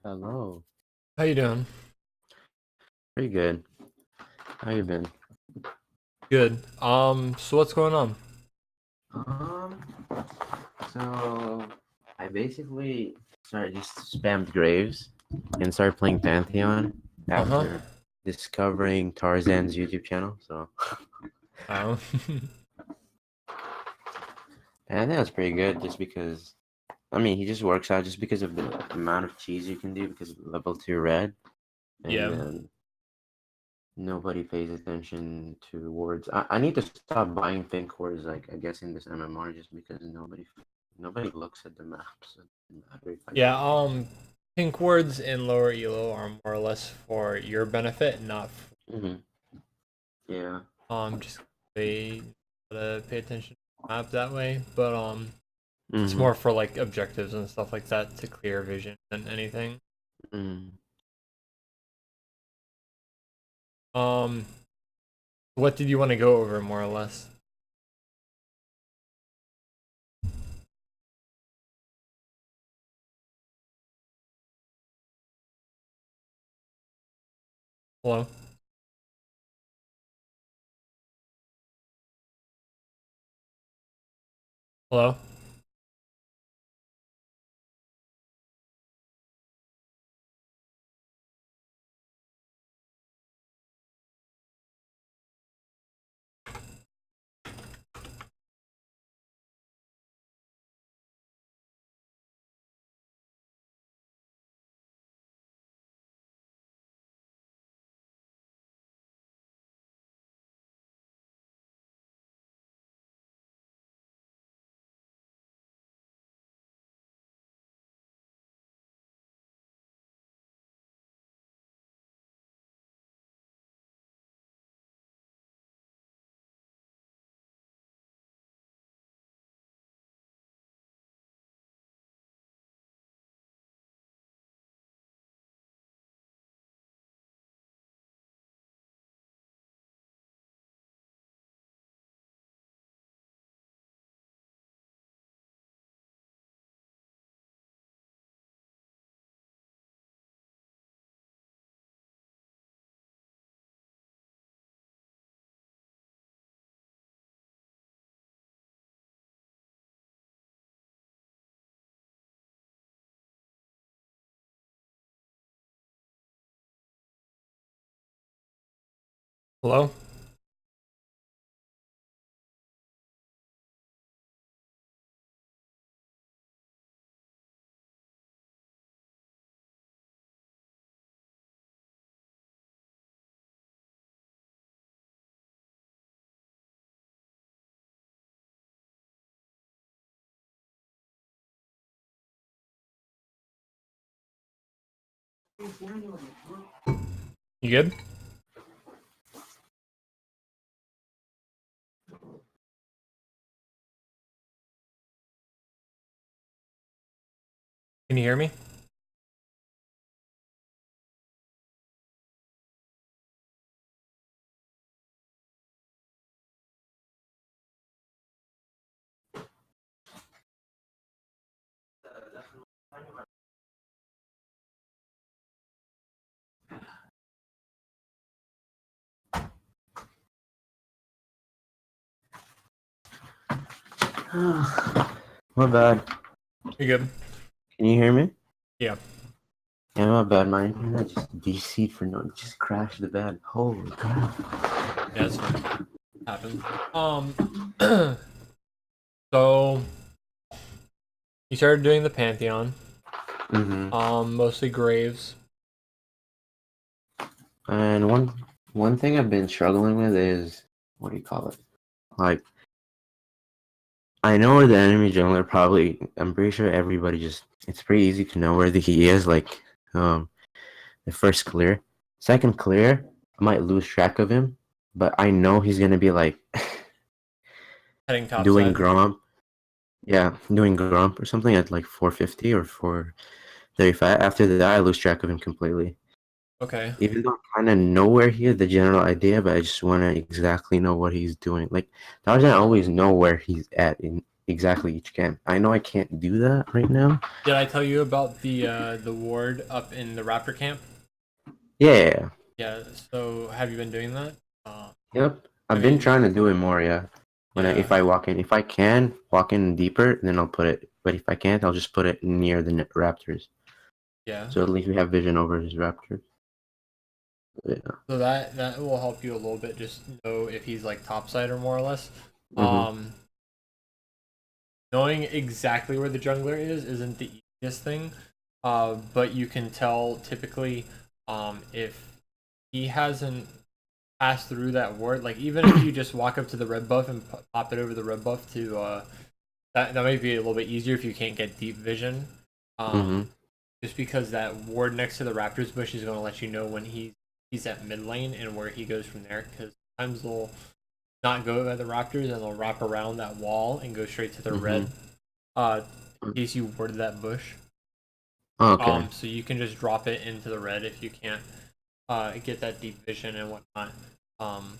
Hello. How you doing? Pretty good. How you been? Good. So what's going on? Um, so I basically started just spammed Graves and started playing Pantheon Uh-huh. after discovering Tarzan's YouTube channel. So Oh. Pantheon's pretty good just because he just works out just because of the amount of cheese you can do because of level 2 red, and Yeah. then nobody pays attention to words. I need to stop buying pink words, like I guess in this MMR, just because nobody looks at the maps. It doesn't matter if I Yeah, get pink words in lower elo are more or less for your benefit, not hmm Yeah. just they gotta pay attention to the map that way. But it's hmm more for like objectives and stuff like that to clear vision than anything. mm Um, what did you want to go over more or less? Hello? Hello? Hello? You good? Can you hear me? My bad. You good? Can you hear me? Yeah. Yeah, my bad. My internet just DC'd for no, just crashed the bed. Holy crap. Yeah, it's fine. Happens. So you started doing the Pantheon. hmm Mostly Graves. And one thing I've been struggling with is, what do you call it? Like, I know where the enemy jungler probably. I'm pretty sure everybody it's pretty easy to know where he is. Like, the first clear, second clear, I might lose track of him, but I know he's gonna be like Heading top doing side. Gromp. Yeah, doing Gromp or something at like 450 or 435. After that, I lose track of him completely. Okay. Even though I kind of know where he is, the general idea, but I just want to exactly know what he's doing. Like, Tarzan always know where he's at exactly each camp. I know I can't do that right now. Did I tell you about the ward up in the raptor camp? Yeah. Yeah. So have you been doing that? Yep. I I've been mean, trying to do it more, yeah. yeah, If I walk in, if I can walk in deeper, then I'll put it. But if I can't, I'll just put it near the raptors. yeah. So at least we have vision over his raptors. Yeah. So that will help you a little bit, just know if he's like topside or more or less. Mhm. Um, Knowing exactly where the jungler is isn't the easiest thing, but you can tell typically if he hasn't passed through that ward. Like even if you just walk up to the red buff and pop it over the red buff to that might be a little bit easier if you can't get deep vision. Mhm. Just because that ward next to the Raptors bush is going to let you know when he's at mid lane and where he goes from there. Because sometimes they'll not go by the Raptors and they'll wrap around that wall and go straight to the red. Mhm. In case you warded that bush. Okay. So you can just drop it into the red if you can't get that deep vision and whatnot. Um,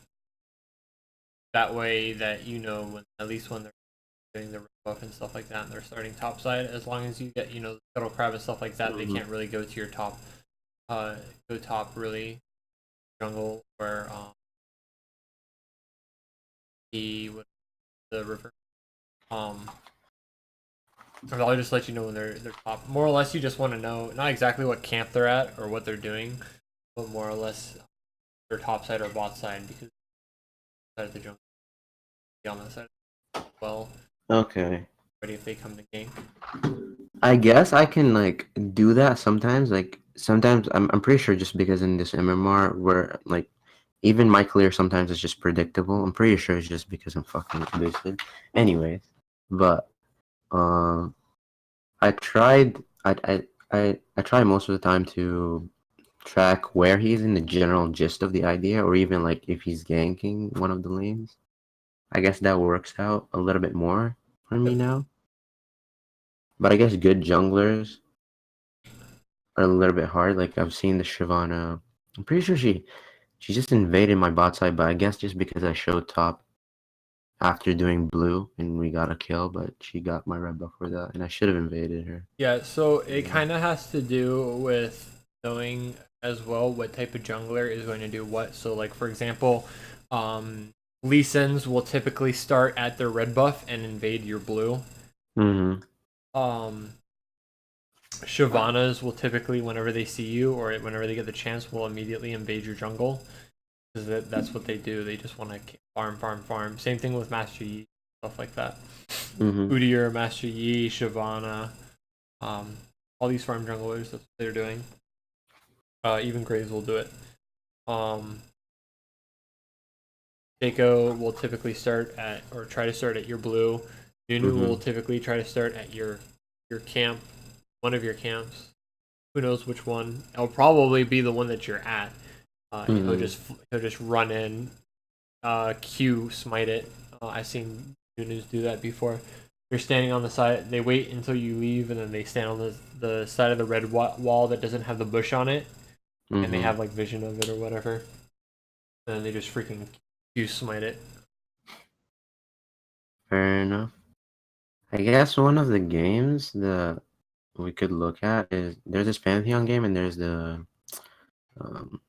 that way that you know when at least when they're doing the red buff and stuff like that and they're starting top side, as long as you get the scuttle crab and stuff like that, they Mhm. can't really go to your top go top really jungle where he would the river. Um I'll just let you know when they're top. More or less you just want to know not exactly what camp they're at or what they're doing, but more or less their top side or bot side because side of the jungle be on that side as well. Okay. Ready if they come to gank. I guess I can like do that sometimes. Like sometimes I'm pretty sure just because in this MMR where like even my clear sometimes it's just predictable. I'm pretty sure it's just because I'm fucking boosted. Anyways, but um I tried I try most of the time to track where he's in the general gist of the idea or even like if he's ganking one of the lanes. I guess that works out a little bit more for me now. But I guess good junglers are a little bit hard. Like I've seen the Shyvana. I'm pretty sure she just invaded my bot side, but I guess just because I showed top after doing blue and we got a kill, but she got my red buff for that, and I should have invaded her. Yeah, so it Yeah. kind of has to do with knowing as well what type of jungler is going to do what. So, like for example, Lee Sins will typically start at their red buff and invade your blue. Mhm. Um, Shyvanas will typically, whenever they see you or whenever they get the chance, will immediately invade your jungle because that's what they do. They just want to farm, farm, farm. Same thing with Master Yi, stuff like that. Mhm. Udyr, Master Yi, Shyvana, um, all these farm junglers, that's what they're doing. Even Graves will do it. Um, Keiko will typically start at or try to start at your blue. Nunu will Mhm. typically try to start at your camp, one of your camps. Who knows which one? It'll probably be the one that you're at. And Mhm. he'll just run in, Q smite it. I've seen Nunus do that before. You're standing on the side. They wait until you leave, and then they stand on the side of the red wall that doesn't have the bush on it, and they Mhm. have like vision of it or whatever. And then they just freaking Q smite it. Fair enough. I guess one of the games that we could look at is there's this Pantheon game and there's um,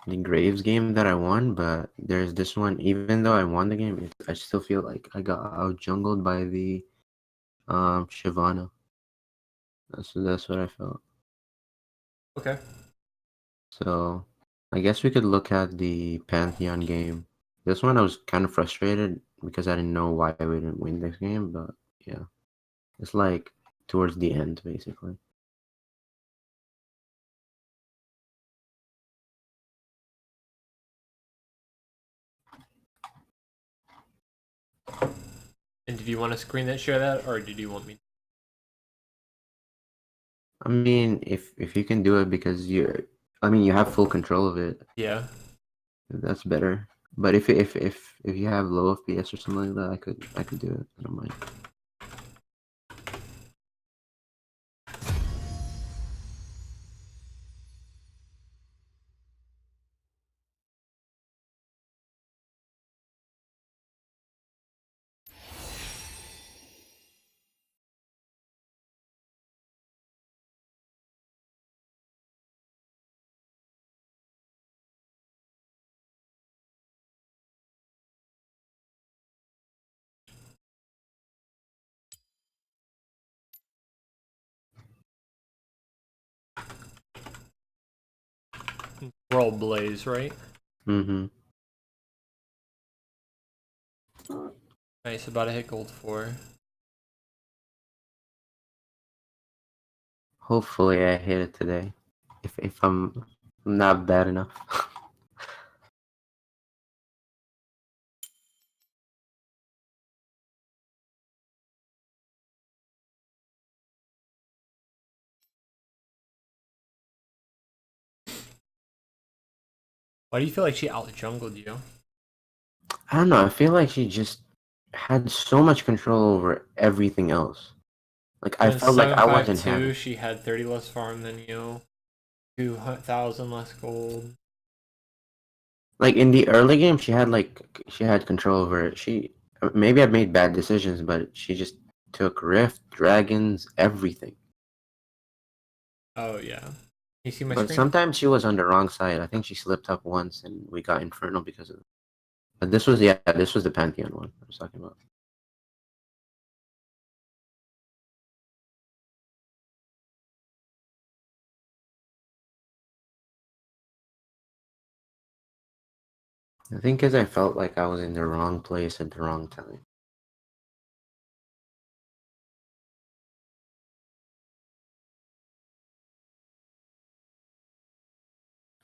the Graves game that I won, but there's this one. Even though I won the game, I still feel like I got out jungled by the Shyvana. That's what I felt. Okay. So I guess we could look at the Pantheon game. This one I was kind of frustrated because I didn't know why we didn't win this game, but yeah, it's like towards the end basically. And did you want to screen that, share that, or did you want me? I mean, if you can do it because I mean, you have full control of it. Yeah. That's better. But if you have low FPS or something like that, I could do it. I don't mind. World Blaze, right? Mm-hmm. Nice, about to hit gold 4. Hopefully I hit it today. If I'm not bad enough. Why do you feel like she out jungled you? I don't know. I feel like she just had so much control over everything else. Like You I went felt like I wasn't 752, having. she had 30 less farm than you, 2,000 less gold. Like in the early game, she had control over it. Maybe I made bad decisions, but she just took Rift, Dragons, everything. Oh, yeah. You see my But screen? sometimes she was on the wrong side. I think she slipped up once, and we got Infernal because of it. But this was the Pantheon one I was talking about. I think because I felt like I was in the wrong place at the wrong time.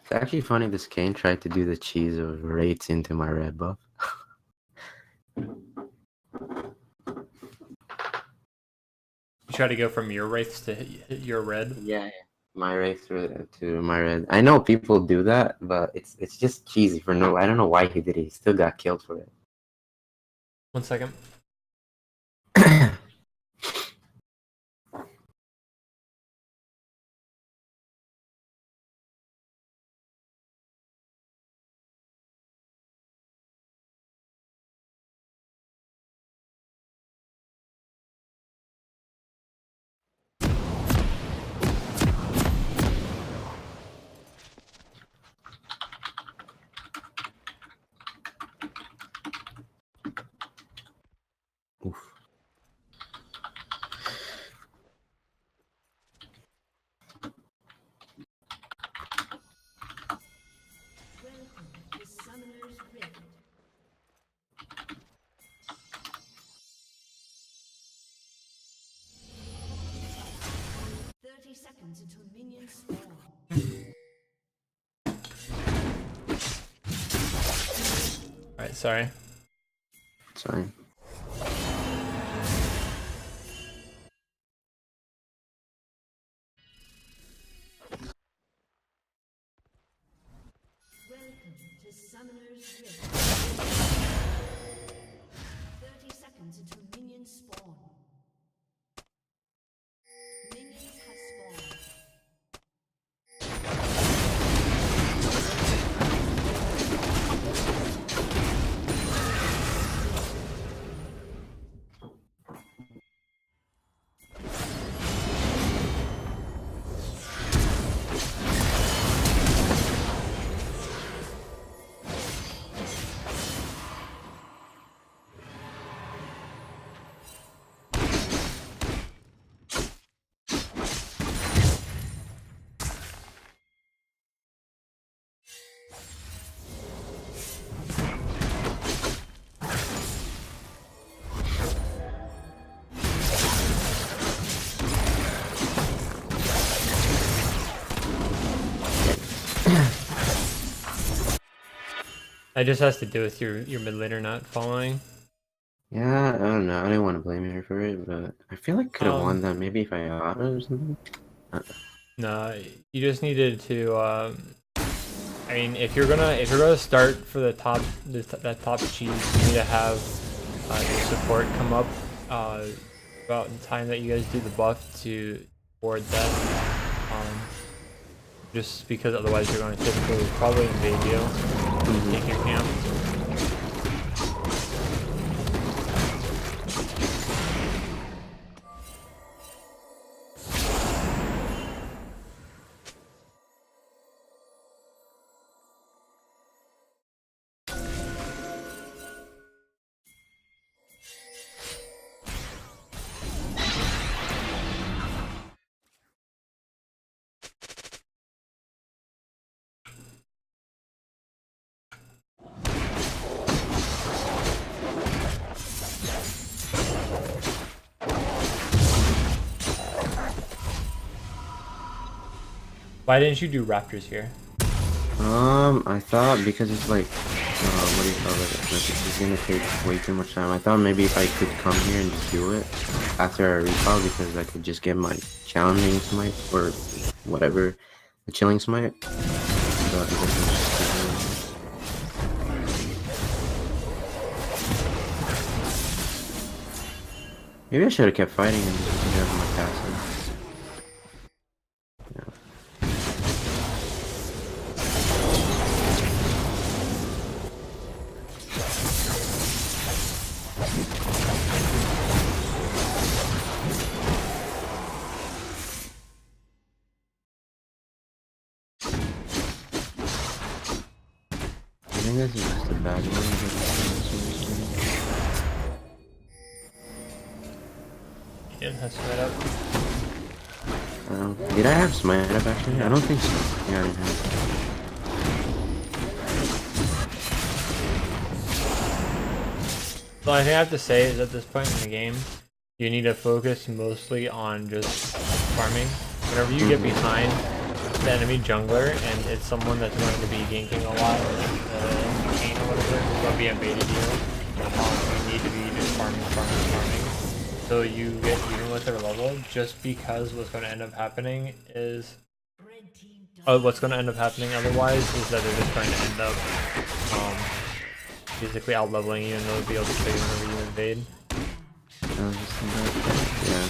It's actually funny this Kane tried to do the cheese of rates into my red buff. You try to go from your wraiths to hit your red. Yeah, my race to my red. I know people do that, but it's just cheesy for no. I don't know why he did it. He still got killed for it. 1 second. Oof. Welcome to Summoner's Rift. 30 seconds until minions spawn. Alright, sorry. Sorry. Welcome to Summoner's Rift. 30 seconds until minions spawn. Minions have spawned. That just has to do with your mid laner not following. Yeah, I don't know. I didn't want to blame her for it, but I feel like I could have won that maybe if I auto or something. No, you just needed to. I mean, if you're gonna start for the top that top cheese, you need to have your support come up about the time that you guys do the buff to board that. Just because otherwise you're going to typically probably invade you and take your camp. Why didn't you do raptors here? I thought because it's like, what do you call it? Like, it's gonna take way too much time. I thought maybe if I could come here and just do it after a recall, because I could just get my challenging smite or whatever, the chilling smite. But I guess I'm just maybe I should have kept fighting and just have my passive. I think this is just a bad one. You didn't have smite up. Did I have smite up actually? I don't think so. Yeah, I didn't have. So I think I have to say is at this point in the game, you need to focus mostly on just farming. Whenever you get behind the enemy jungler and it's someone that's going to be ganking a lot, like Kane or whatever, it's going to be invaded you. You need to be just farming. So you get even with their level, just because what's going to end up happening is what's going to end up happening otherwise is that they're just going to end up basically out leveling you and they'll be able to kill you whenever you invade. Yeah.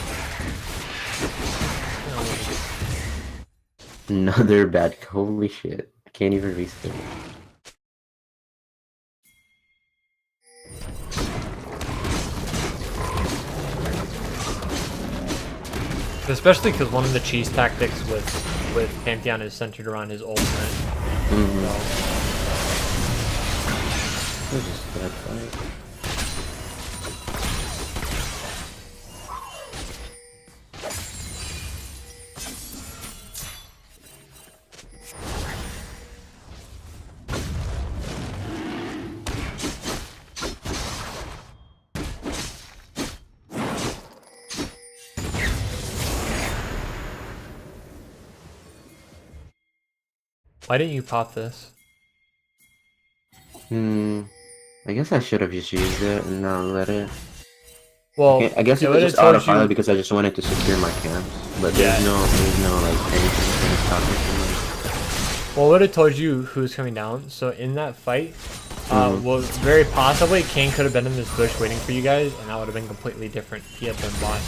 Another bad. Holy shit! I can't even reset. Especially because one of the cheese tactics with Pantheon is centered around his ultimate. This is a bad fight. Why didn't you pop this? I guess I should have just used it and not let it. Well, I guess it was just autopilot because I just wanted to secure my camps, but there's no like anything that's gonna stop me from like. Well, I would have told you who's coming down. So in that fight, well, very possibly Kane could have been in this bush waiting for you guys, and that would have been completely different. He had been bought,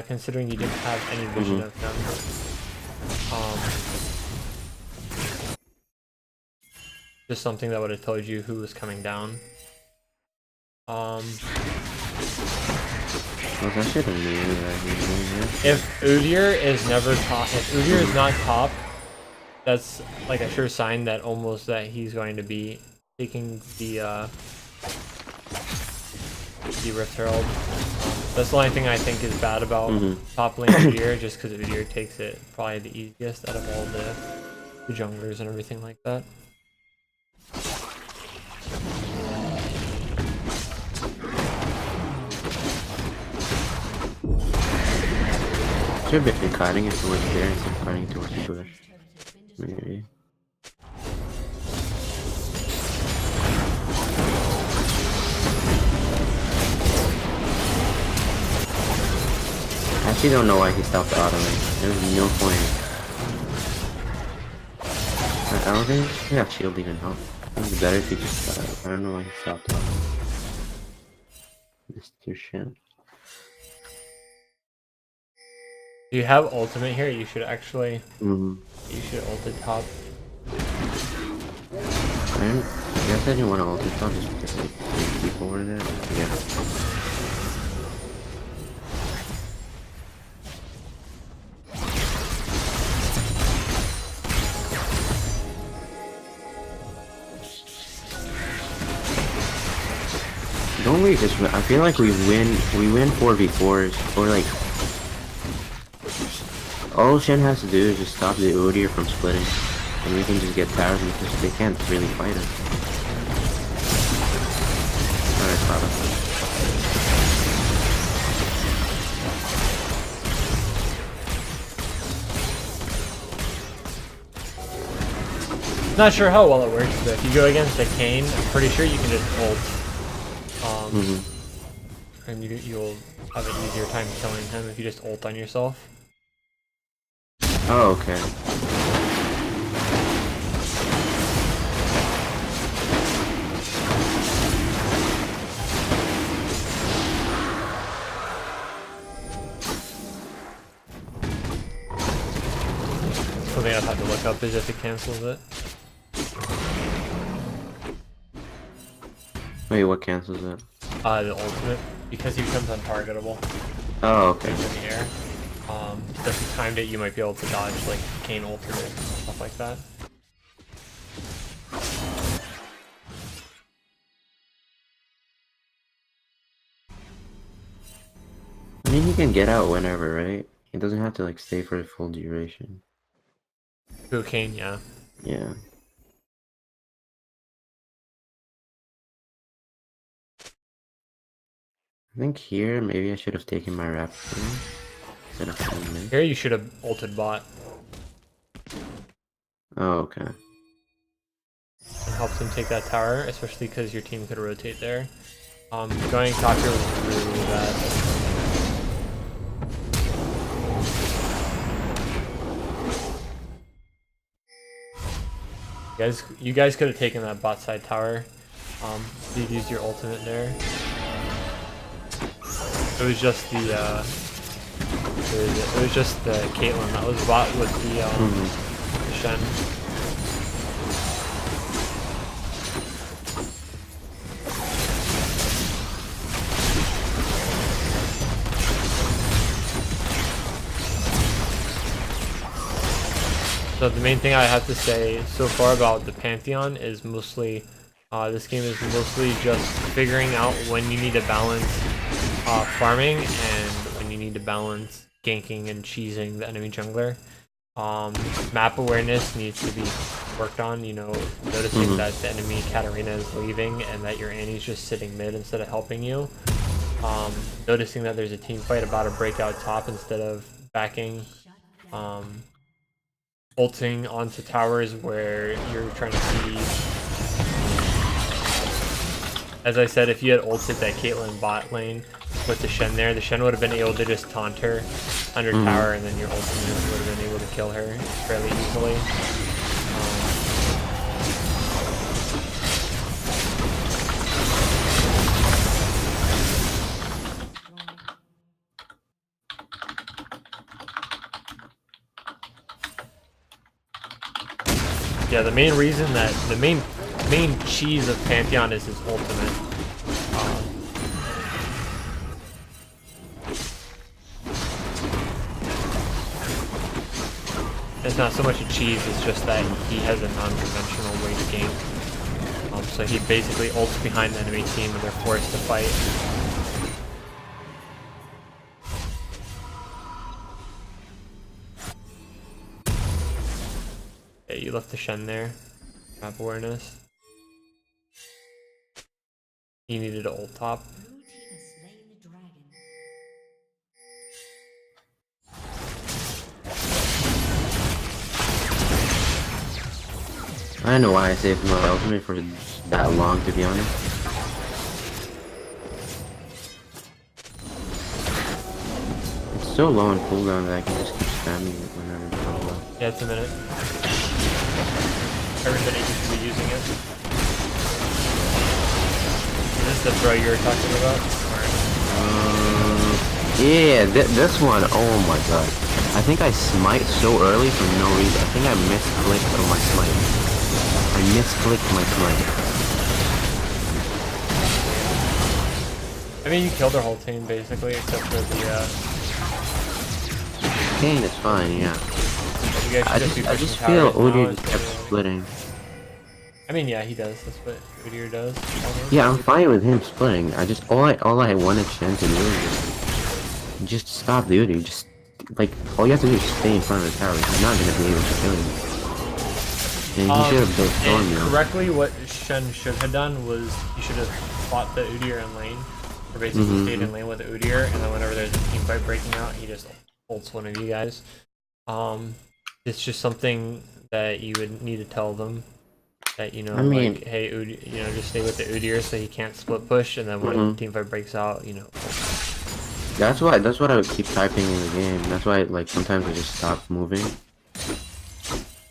considering you didn't have any vision of him. Just something that would have told you who was coming down. If Udyr is never top, if Udyr is not top, that's like a sure sign that almost that he's going to be taking the Rift Herald. That's the only thing I think is bad about top lane Udyr, just because Udyr takes it probably the easiest out of all the junglers and everything like that. Should have been cutting it towards there instead of cutting towards the bush. Maybe. I actually don't know why he stopped the auto lane. There's no point. I don't think that shield even help. I think it's better if he just I don't know why he stopped auto. Mr. Shen. If you have ultimate here, you should actually You should ult it top. I guess I didn't want to ult it top just because like 3 people were there. Yeah. Don't we just? I feel like we win 4v4s or like. All Shen has to do is just stop the Udyr from splitting, and we can just get towers because they can't really fight us. Alright, Father. Not sure how well it works, but if you go against a Kayn, I'm pretty sure you can just ult. And you'll have an easier time killing him if you just ult on yourself. Oh, okay. Something I've had to look up is if it cancels it. Wait, what cancels it? The ultimate, because he becomes untargetable. Oh, okay. He's in the air. So if you timed it, you might be able to dodge like Kayn ultimate, stuff like that. I mean, he can get out whenever, right? He doesn't have to like stay for the full duration. Who Kayn, yeah. Yeah. I think here, maybe I should have taken my raptor instead of playing mid. Here you should have ulted bot. Oh, okay. It helps him take that tower, especially because your team could rotate there. Going top here was really bad. You guys could have taken that bot side tower. You'd used your ultimate there. It was just the it was just the Caitlyn that was bot with the Shen. So the main thing I have to say so far about the Pantheon is mostly this game is mostly just figuring out when you need to balance farming and when you need to balance ganking and cheesing the enemy jungler. Map awareness needs to be worked on, you know, noticing that the enemy Katarina is leaving and that your Annie's just sitting mid instead of helping you. Noticing that there's a team fight about to break out top instead of backing. Ulting onto towers where you're trying to see. As I said, if you had ulted that Caitlyn bot lane with the Shen there, the Shen would have been able to just taunt her under tower, and then your ultimate would have been able to kill her fairly easily. Yeah, the main reason that the main cheese of Pantheon is his ultimate. It's not so much a cheese, it's just that he has a non-conventional way to game. So he basically ults behind the enemy team and they're forced to fight. Yeah, you left the Shen there. Map awareness. He needed to ult top. Blue team has slain the dragon. I don't know why I saved my ultimate for that long, to be honest. It's so low on cooldown that I can just keep spamming it whenever it comes up. Yeah, it's a minute. Every minute you should be using it. Is this the throw you were talking about? Yeah, this one, oh my god. I think I smite so early for no reason. I think I misclicked on my smite. I misclicked my smite. I mean, you killed their whole team basically, except for the. Kane is fine, yeah. You guys should be I just pushing feel towers now Udyr instead kept of- splitting. I mean, yeah, he does. That's what Udyr does. Almost. Yeah, I'm fine with him splitting. All I wanted Shen to do is just stop the Udyr. Just like all you have to do is stay in front of the tower. He's not gonna be able to kill you. And he should have built Storm And now. correctly, what Shen should have done was he should have fought the Udyr in lane, or basically stayed in lane with the Udyr, and then whenever there's a team fight breaking out, he just ults one of you guys. It's just something that you would need to tell them. that I mean, like, hey, just stay with the Udyr so he can't split push, and then when team fight breaks out, that's what I would keep typing in the game. That's why like sometimes I just stop moving.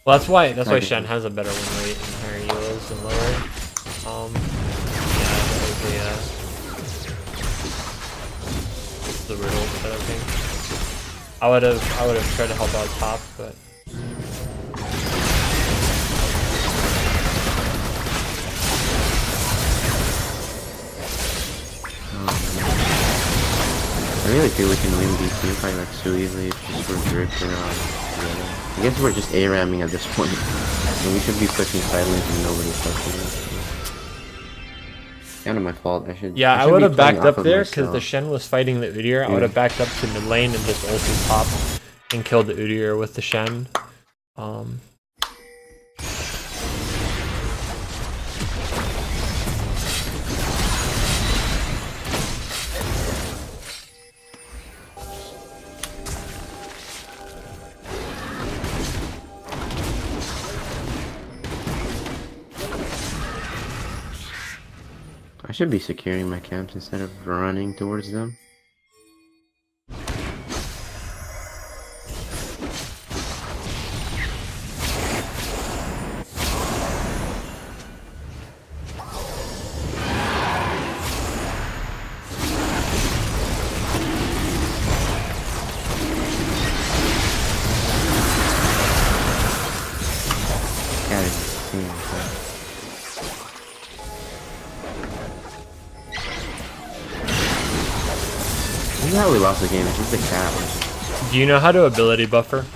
Well, that's why Typing. Shen has a better win rate in higher elos than lower. Yeah, that was the riddle that I think. I would have tried to help out top, but. I really feel we can win these team fight like so easily if just we're drifting on together. I guess we're just A-ramming at this point. And we should be pushing side lanes and nobody's touching us. Kind of my fault. Yeah, I should would be have playing backed off up of there because the myself. Shen was fighting the Udyr. I would have backed up to mid lane and just ulted top and killed the Udyr with the Shen. I should be securing my camps instead of running towards them. Cat is insane. This is how we lost the game. It's just the cat. Do you know how to ability buffer?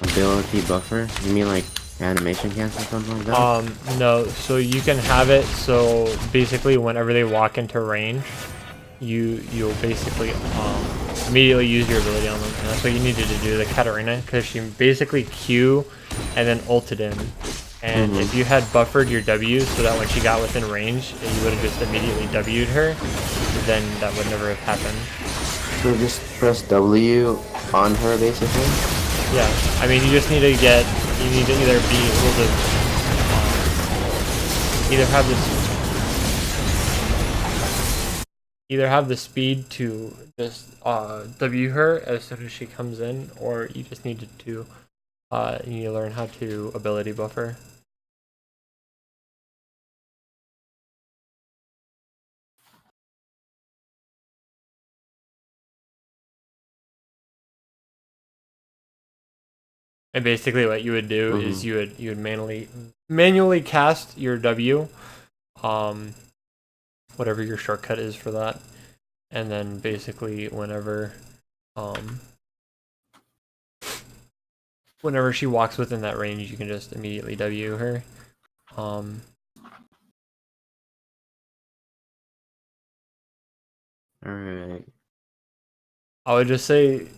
Ability buffer? You mean like animation cancel or something like that? No. So you can have it so basically whenever they walk into range, you'll basically immediately use your ability on them, and that's what you needed to do. The Katarina, because she basically Q and then ulted in. And if you had buffered your W so that when she got within range, you would have just immediately W'd her, then that would never have happened. So just press W on her basically? Yeah, I mean, you just need to you need to either be able to either have the speed to just W her as soon as she comes in, or you just needed to you need to learn how to ability buffer. And basically what you would do is you would manually cast your W, whatever your shortcut is for that, and then basically whenever she walks within that range, you can just immediately W her. Alright. I would just say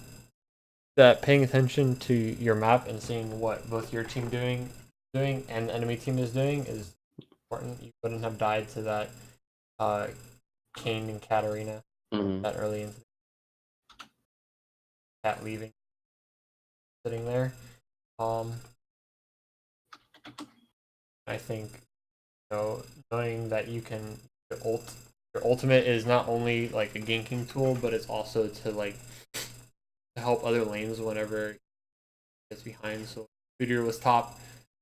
that paying attention to your map and seeing what both your team doing and the enemy team is doing is important. You wouldn't have died to that Kane and Katarina that early into the cat leaving, sitting there. I think knowing that you can your ultimate is not only like a ganking tool, but it's also to help other lanes whenever it gets behind. So Udyr was top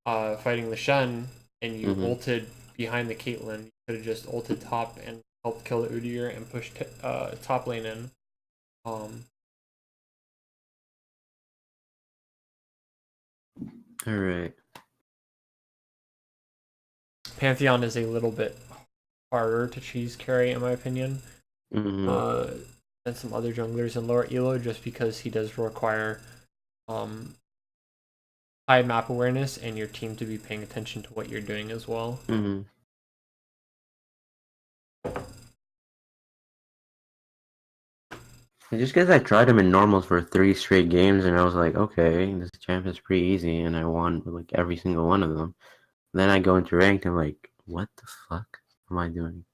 fighting the Shen, and you ulted behind the Caitlyn. You could have just ulted top and helped kill the Udyr and push top lane in. Alright. Pantheon is a little bit harder to cheese carry, in my opinion, than some other junglers in lower elo, just because he does require high map awareness and your team to be paying attention to what you're doing as well. Just because I tried him in normals for 3 straight games and I was like, okay, this champ is pretty easy, and I won like every single one of them. Then I go into ranked and I'm like, what the fuck am I doing?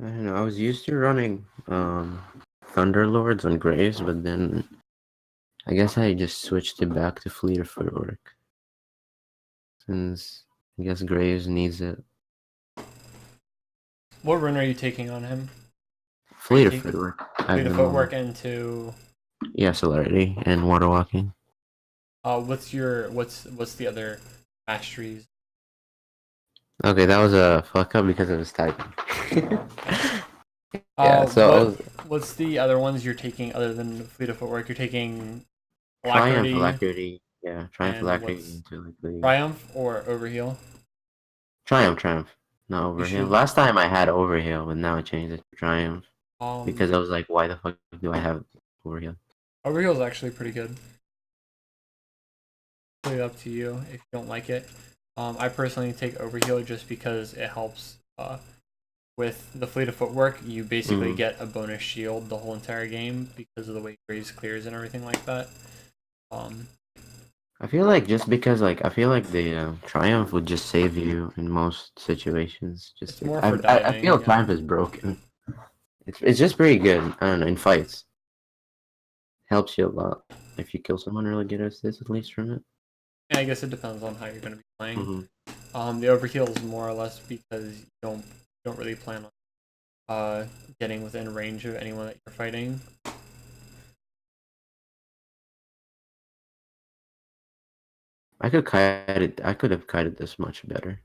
I don't know. I was used to running Thunderlords on Graves, but then I guess I just switched it back to Fleet of Footwork since I guess Graves needs it. What rune are you taking on him? Fleet of take- Footwork Lead at the the footwork moment. into. Yeah, Celerity and Water Walking. What's the other masteries? Okay, that was a fuck up because I was typing. Yeah, so I was What's the other ones you're taking other than Fleet of Footwork? You're taking Triumph Alacrity Alacrity. Yeah, Triumph and Alacrity what's into like the Triumph or Overheal? Triumph. Not You Overheal. should Last time I had Overheal, but now I changed it to Triumph because I was like, why the fuck do I have Overheal? Overheal is actually pretty good. Really up to you if you don't like it. I personally take Overheal just because it helps. With the Fleet of Footwork, you basically Mhm. get a bonus shield the whole entire game because of the way Graves clears and everything like that. I feel like just because like I feel like the Triumph would just save you in most situations. Just It's more I for I, I feel diving, yeah. Triumph is broken. It's just pretty good. I don't know, in fights. Helps you a lot if you kill someone or like get assist at least from it. Yeah, I guess it depends on how you're going to be playing. Hmm. The Overheal is more or less because you don't really plan on getting within range of anyone that you're fighting. I could kite it. I could have kited this much better.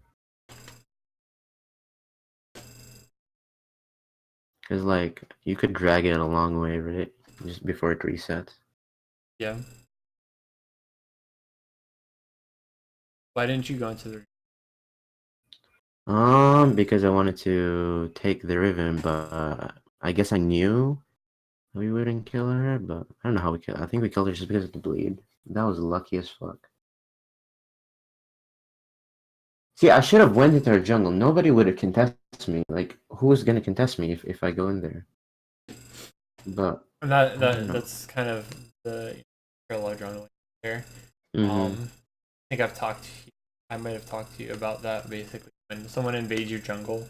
Cause like you could drag it a long way, right? Just before it resets. Yeah. Why didn't you go into the? Because I wanted to take the Riven, but I guess I knew we wouldn't kill her, but I don't know how we killed. I think we killed her just because of the bleed. That was lucky as fuck. See, I should have went into her jungle. Nobody would have contested me. Like, who was gonna contest me if I go in there? But And I don't know. that's kind of the parallel journaling there. Mm-hmm. I think I might have talked to you about that basically. When someone invades your jungle,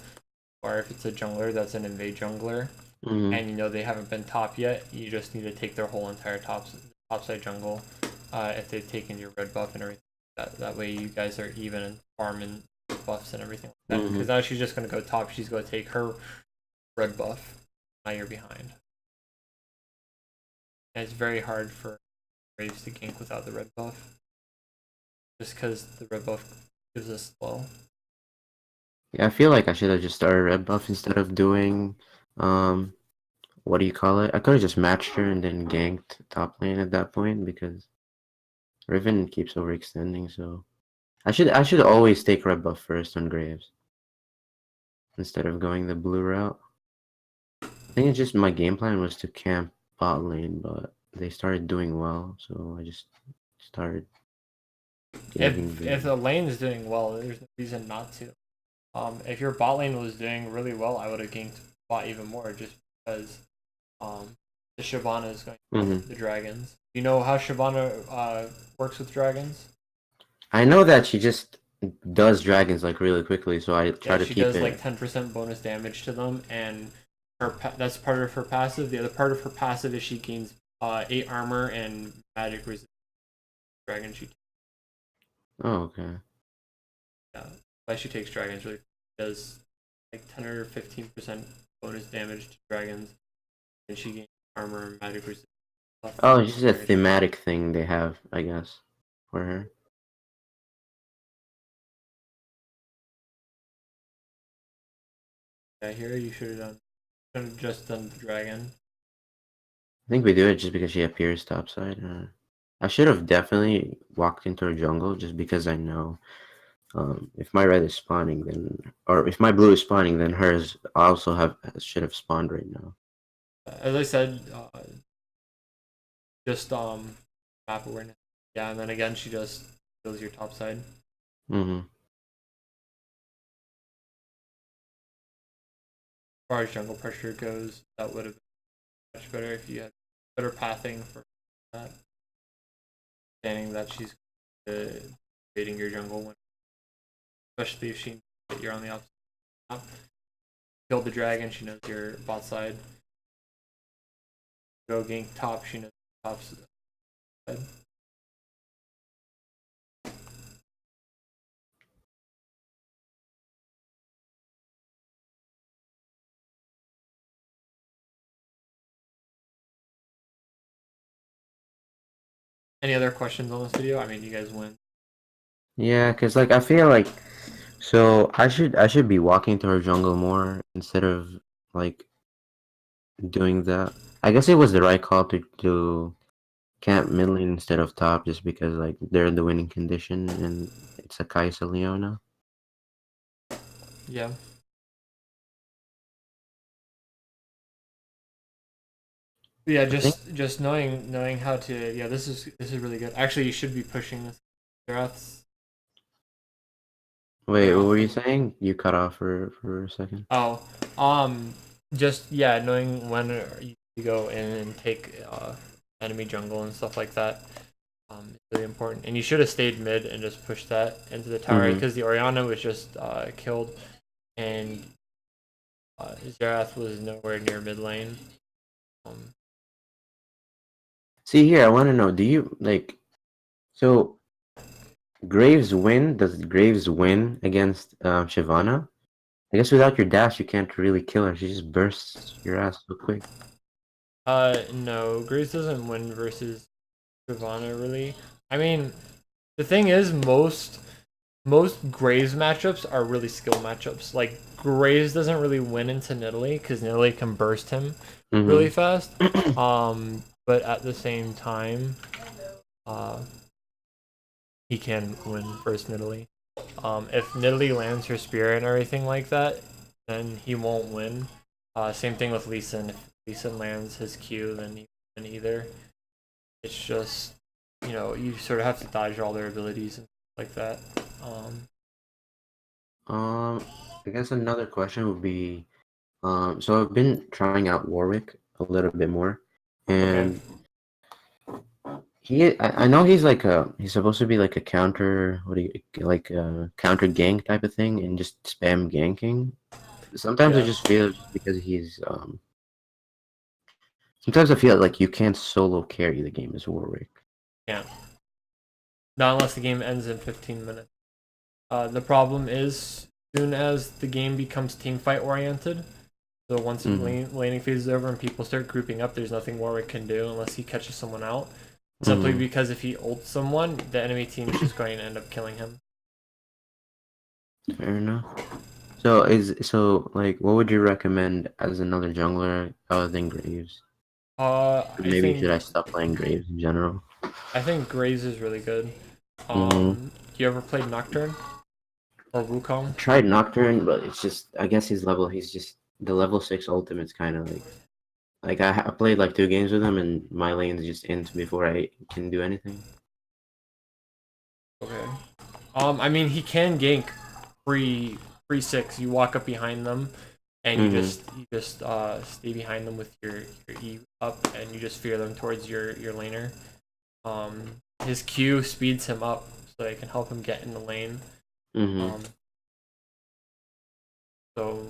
or if it's a jungler that's an invade jungler, Mm-hmm. and you know they haven't been top yet, you just need to take their whole entire topside jungle. If they've taken your red buff and everything, that way you guys are even and farming buffs and everything like that. Mm-hmm. Because now she's just gonna go top. She's gonna take her red buff. Now you're behind. And it's very hard for Graves to gank without the red buff, just because the red buff gives us slow. Yeah, I feel like I should have just started red buff instead of doing um what do you call it? I could have just matched her and then ganked top lane at that point because Riven keeps overextending, so I should always take red buff first on Graves instead of going the blue route. I think it's just my game plan was to camp bot lane, but they started doing well, so I just started ganking If the the lane is doing well, there's no reason not to. If your bot lane was doing really well, I would have ganked bot even more just because the Shyvana is going to hmm get the dragons. You know how Shyvana works with dragons? I know that she just does dragons like really quickly, so I try Yeah, to she keep does like it. 10% bonus damage to them, and that's part of her passive. The other part of her passive is she gains 8 armor and magic resistance. Dragon she Oh, okay. yeah, why she takes dragons really does like 10 or 15% bonus damage to dragons, and she gains armor and magic resistance. Oh, it's just a Dragon she thematic thing they have, I guess, for her. yeah, here you should have just done the dragon. I think we do it just because she appears topside. I should have definitely walked into her jungle just because I know if my red is spawning, then or if my blue is spawning, then hers also should have spawned right now. As I said, just map awareness. Yeah, and then again she just kills your top side. As Mm-hmm. far as jungle pressure goes, that would have been much better if you had better pathing for that. Understanding that she's invading your jungle, when, especially if she knows that you're on the opposite map. kill the dragon, she knows your bot side. Go gank top, she knows top side. Any other questions on this video? I mean, you guys win. Yeah, cause like I feel like so I should be walking to her jungle more instead of like doing that. I guess it was the right call to camp mid lane instead of top just because like they're in the winning condition and it's a Kai'Sa Leona. Yeah. Yeah, I think just knowing how to, yeah, this is really good. Actually, you should be pushing this. Wraths. wait, what were you saying? You cut off for a second. Oh, just yeah, knowing when you go in and take enemy jungle and stuff like that, is really important. And you should have stayed mid and just pushed that into the tower because the Orianna was just killed, and Xerath was nowhere near mid lane. See here, I want to know, do you like so Graves win? Does Graves win against Shyvana? I guess without your dash, you can't really kill her. She just bursts your ass so quick. No, Grace doesn't win versus Shyvana really. I mean, the thing is, most Graves matchups are really skill matchups. Like Graves doesn't really win into Nidalee because Nidalee can burst him really fast. But at the same time, he can win versus Nidalee. If Nidalee lands her spear and everything like that, then he won't win. Same thing with Lee Sin. If Lee Sin lands his Q, then he won't win either. It's just, you sort of have to dodge all their abilities and stuff like that. I guess another question would be, so I've been trying out Warwick a little bit more, and I know he's he's supposed to be like a counter, like a counter gank type of thing, and just spam ganking. Sometimes I just feel just because sometimes I feel like you can't solo carry the game as Warwick. Yeah. Not unless the game ends in 15 minutes. The problem is, soon as the game becomes team fight oriented, so once laning phase is over and people start grouping up, there's nothing Warwick can do unless he catches someone out. Simply because if he ults someone, the enemy team is just going to end up killing him. Fair enough. So like, what would you recommend as another jungler other than Graves? Maybe should I stop playing Graves in general? I think Graves is really good. You ever played Nocturne or Wukong? Tried Nocturne, but it's just I guess he's just the level 6 ultimate's kind of like I played like 2 games with him and my lane's just ends before I can do anything. Okay. I mean he can gank free 6. You walk up behind them and you just stay behind them with your E up and you just fear them towards your laner. His Q speeds him up so it can help him get in the lane. So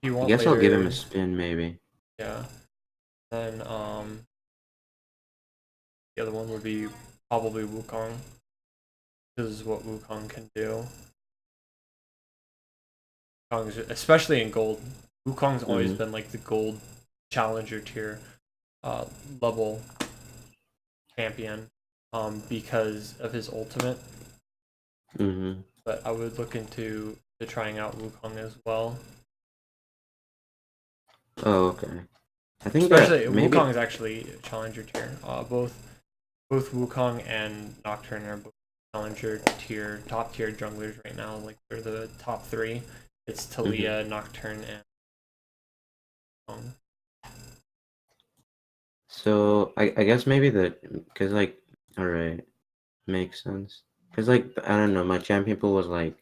if you want I guess later, I'll give him a spin maybe. Yeah. Then the other one would be probably Wukong. This is what Wukong can do. Especially in gold. Wukong's always been like the gold challenger tier level champion because of his ultimate. But I would look into trying out Wukong as well. Oh, okay. I think especially maybe Wukong is actually a challenger tier. Both Wukong and Nocturne are both challenger tier, top tier junglers right now. Like they're the top 3. It's Talia, Nocturne, and Wukong. So I guess maybe because like alright, makes sense. Because like I don't know, my champion pool was like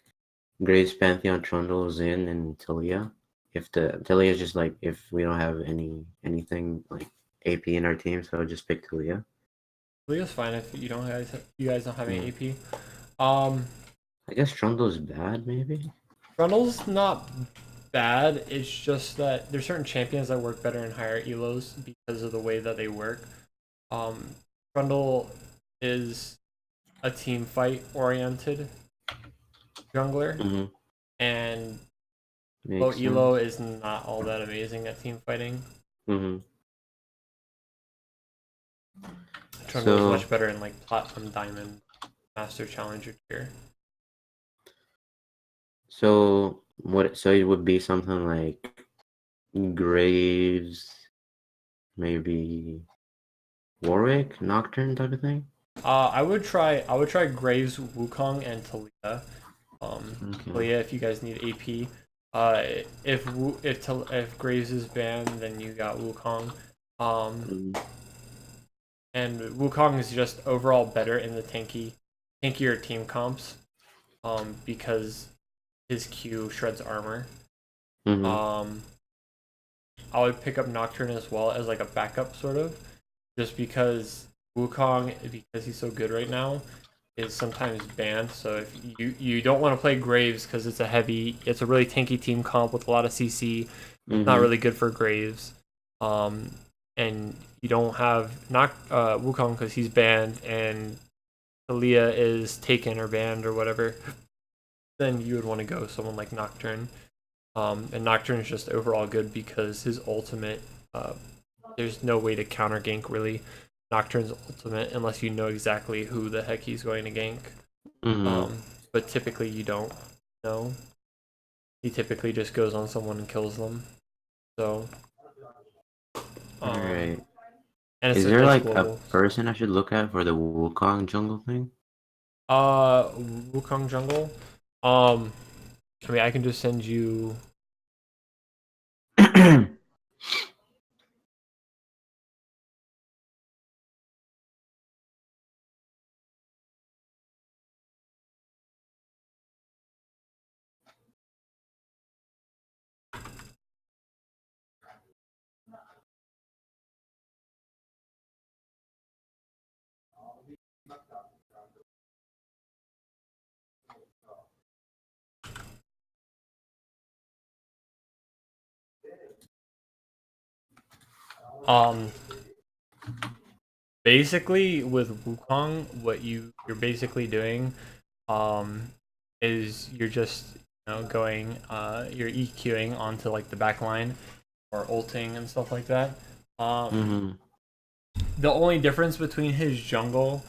Graves, Pantheon, Trundle, Xin, and Talia. If Talia is just like if we don't have anything like AP in our team, so I'll just pick Talia. Talia's fine if you guys don't have any AP. I guess Trundle's bad, maybe. Trundle's not bad. It's just that there's certain champions that work better in higher elos because of the way that they work. Um, Trundle is a team fight oriented jungler, Mm-hmm. and low Makes elo sense. is not all that amazing at team fighting. Mm-hmm. Trundle is So, much better in like platinum, diamond, master, challenger tier. so what? So it would be something like Graves, maybe Warwick, Nocturne type of thing. I would try Graves, Wukong, and Talia. Okay. Talia, if you guys need AP. If Graves is banned, then you got Wukong. Um, Mm-hmm. and Wukong is just overall better in the tankier team comps. Because his Q shreds armor. Mm-hmm. Um, I would pick up Nocturne as well as like a backup sort of, just because Wukong, because he's so good right now, is sometimes banned. So if you don't want to play Graves because it's a really tanky team comp with a lot of CC. Not Mm-hmm. really good for Graves. Um, and you don't have Wukong because he's banned and Talia is taken or banned or whatever. Then you would want to go someone like Nocturne. And Nocturne is just overall good because his ultimate, there's no way to counter gank really Nocturne's ultimate unless you know exactly who the heck he's going to gank. Mm-hmm. But typically you don't know. He typically just goes on someone and kills them. So, All um, right. and Is it's there just like a global. person I should look at for the Wukong jungle thing? Wukong jungle. Um, I mean, I can just send you. Um, basically with Wukong, what you're basically doing, is you're just going you're EQing onto like the back line or ulting and stuff like that. Um, Mm-hmm. the only difference between his jungle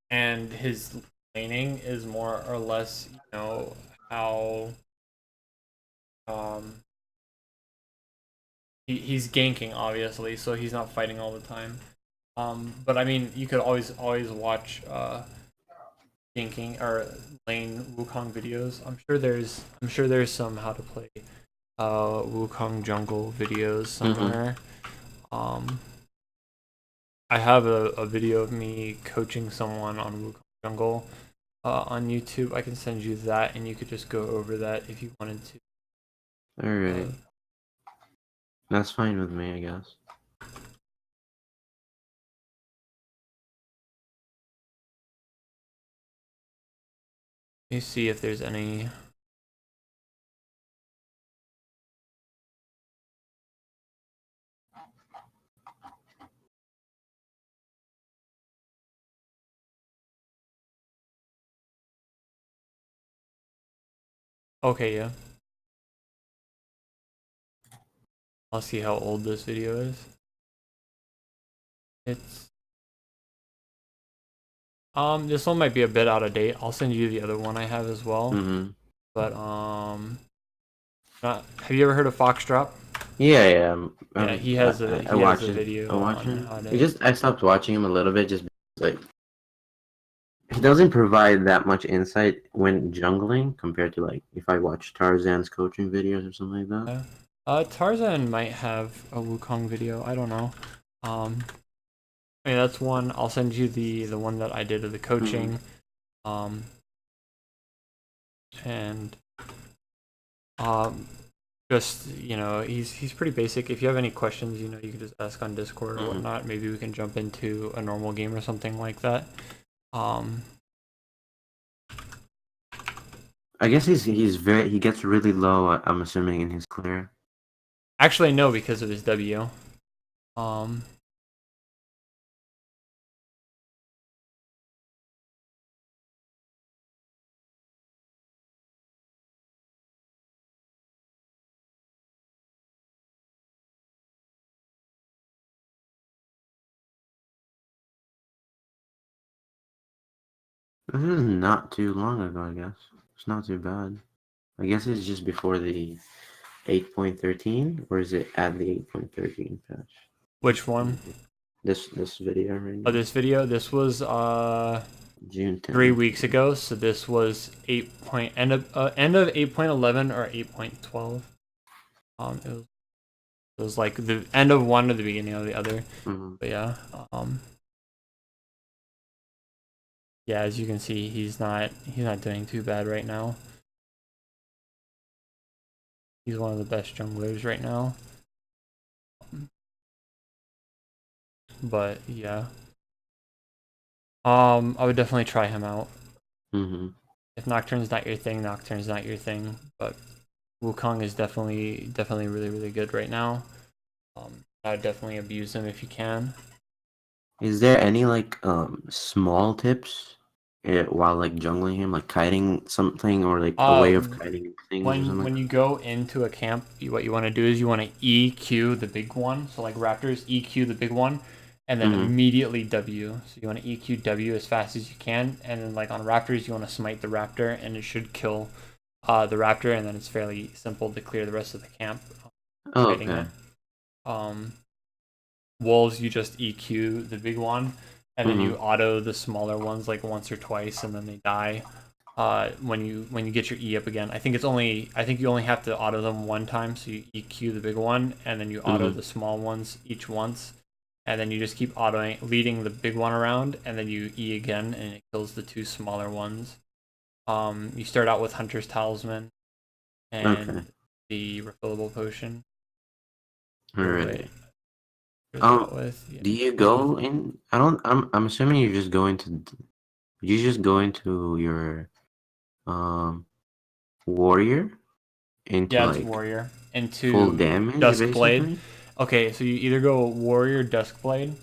and his laning is more or less, how um he's ganking obviously, so he's not fighting all the time. But I mean, you could always watch ganking or lane Wukong videos. I'm sure there's some how to play Wukong jungle videos Mm-hmm. somewhere. Um, I have a video of me coaching someone on Wukong jungle on YouTube. I can send you that, and you could just go over that if you wanted to. All right. Uh, That's fine with me, I guess. let me see if there's any. Okay, yeah. I'll see how old this video is. It's this one might be a bit out of date. I'll send you the other one I have as well. Mm-hmm. But have you ever heard of Foxdrop? Yeah, yeah. Yeah, he has a I he has watch a it. I video watch on him. how It to. just I stopped watching him a little bit just because, like, he doesn't provide that much insight when jungling compared to like if I watch Tarzan's coaching videos or something like that. Tarzan might have a Wukong video. I don't know. Um, I mean that's one. I'll send you the one that I did of the Mm-hmm. coaching. Um, and um, just he's pretty basic. If you have any questions, you can just ask on Discord or Mm-hmm. whatnot. Maybe we can jump into a normal game or something like that. Um, I guess he gets really low. I'm assuming in his clear. Actually, no, because of his W. Um, This is not too long ago. I guess it's not too bad. I guess it's just before the 8.13, or is it at the 8.13 patch? which one? This video right Oh, now. this video. This was June 10th. 3 weeks ago. So this was end of 8.11 or 8.12. It was like the end of one or the beginning of the other. Mhm. But yeah, yeah. As you can see, he's not doing too bad right now. He's one of the best junglers right now. But yeah, I would definitely try him out. Mhm. If Nocturne's not your thing, Nocturne's not your thing. But Wukong is definitely really really good right now. I would definitely abuse him if you can. Is there any like small tips while like jungling him, like kiting something or like a way of kiting things or something? When you go into a camp, what you want to do is you want to EQ the big one. So like Raptors, EQ the big one, and then Mhm. immediately W. So you want to EQ W as fast as you can, and then like on Raptors, you want to smite the Raptor, and it should kill the Raptor, and then it's fairly simple to clear the rest of the camp. Oh, Fighting okay. it. Wolves, you just EQ the big one, and then you Mhm. auto the smaller ones like once or twice, and then they die. When you get your E up again, I think you only have to auto them one time. So you EQ the big one, and then you auto Mhm. the small ones each once, and then you just keep autoing, leading the big one around, and then you E again, and it kills the two smaller ones. You start out with Hunter's Talisman Okay. and the refillable potion. All Or right. wait, start out Um, with yeah. do you go in? I don't. I'm assuming you're just going to. You just go into your um warrior into Yeah, it's like warrior full into damage Duskblade. basically. Okay, so you either go warrior Duskblade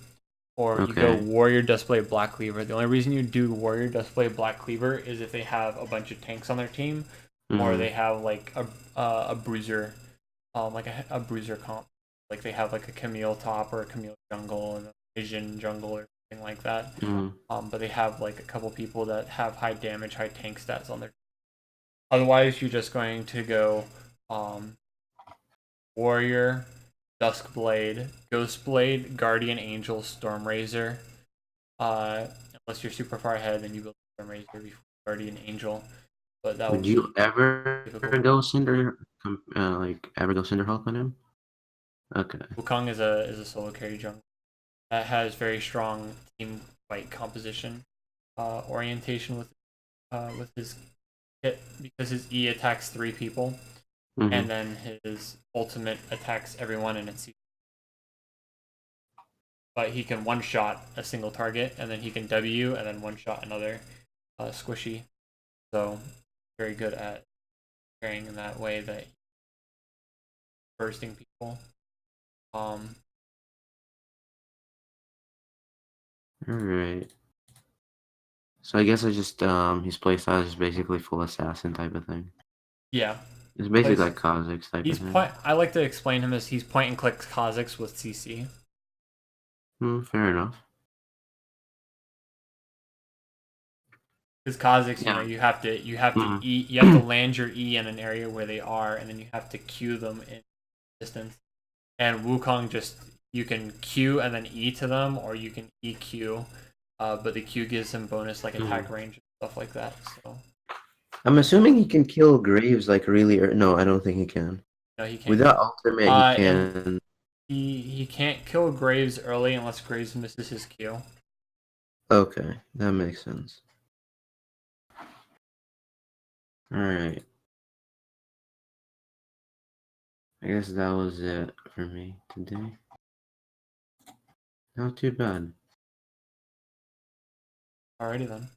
or you go Okay. warrior Duskblade Black Cleaver. The only reason you do warrior Duskblade Black Cleaver is if they have a bunch of tanks on their team, or Mhm. they have like a bruiser, like a bruiser comp. Like they have like a Camille top or a Camille jungle and a Vision jungle or something like that. Mhm. But they have like a couple people that have high damage, high tank stats on their. Otherwise, you're just going to go um, Warrior, Duskblade, Ghostblade, Guardian Angel, Stormrazor. Unless you're super far ahead, then you build Stormrazor before Guardian Angel. But that would Would be you ever difficult. go like ever go Cinderhawk on him? Okay. Wukong is a solo carry jungle that has very strong team fight composition orientation with his hit because his E attacks 3 people and Mhm. then his ultimate attacks everyone in its. But he can one shot a single target, and then he can W and then one shot another squishy. So very good at carrying in that way that bursting people. Um, All right. So I guess I just his playstyle is just basically full assassin type of thing. yeah, It's basically plays. like Kha'Zix type of He's thing. point. I like to explain him as he's point and click Kha'Zix with CC. Fair enough. Because Kha'Zix, Yeah. Mhm. you have to land your E in an area where they are, and then you have to Q them in distance. And Wukong just you can Q and then E to them, or you can EQ, but the Q gives him bonus like attack Mhm. range and stuff like that. So I'm assuming he can kill Graves like really. No, I don't think he can. no, he can't Without kill. ultimate, he And can. he can't kill Graves early unless Graves misses his Q. Okay, that makes sense. All right. I guess that was it for me today. Not too bad. Alrighty then.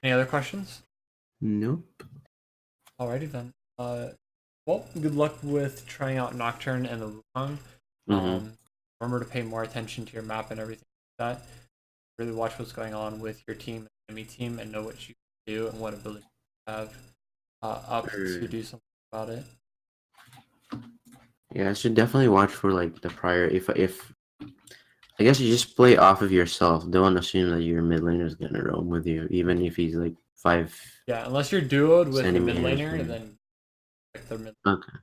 Any other questions? Nope. Alrighty then. Well, good luck with trying out Nocturne and the Wukong. Mm-hmm. Remember to pay more attention to your map and everything like that. Really watch what's going on with your team and enemy team and know what you can do and what ability you have up to do something about it. Yeah, I should definitely watch for like the prior. If I guess you just play off of yourself. Don't assume that your mid laner is gonna roam with you, even if he's like 5 Yeah, unless you're duoed with the mid centimeters laner, from. then pick their mid. Okay.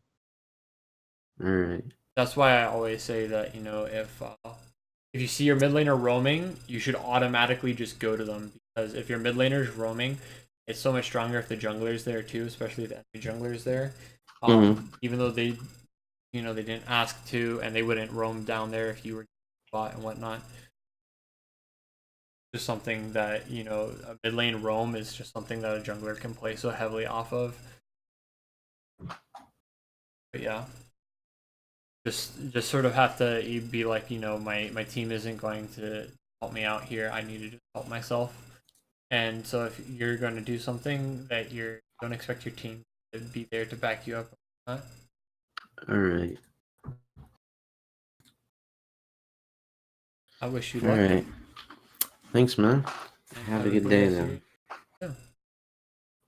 All right. That's why I always say that if you see your mid laner roaming, you should automatically just go to them because if your mid laner is roaming, it's so much stronger if the jungler is there too, especially if the enemy jungler is there. Even though they didn't ask to, and they wouldn't roam down there if you were bot and whatnot. Just something that a mid lane roam is just something that a jungler can play so heavily off of. But yeah. Just sort of have to be like, my team isn't going to help me out here. I need to just help myself. And so if you're going to do something that you don't expect your team to be there to back you up. All right. I wish you All luck. right. Thanks, man. And Have a good day rest of then. your-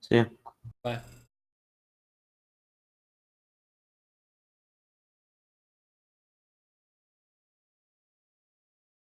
See ya. Bye.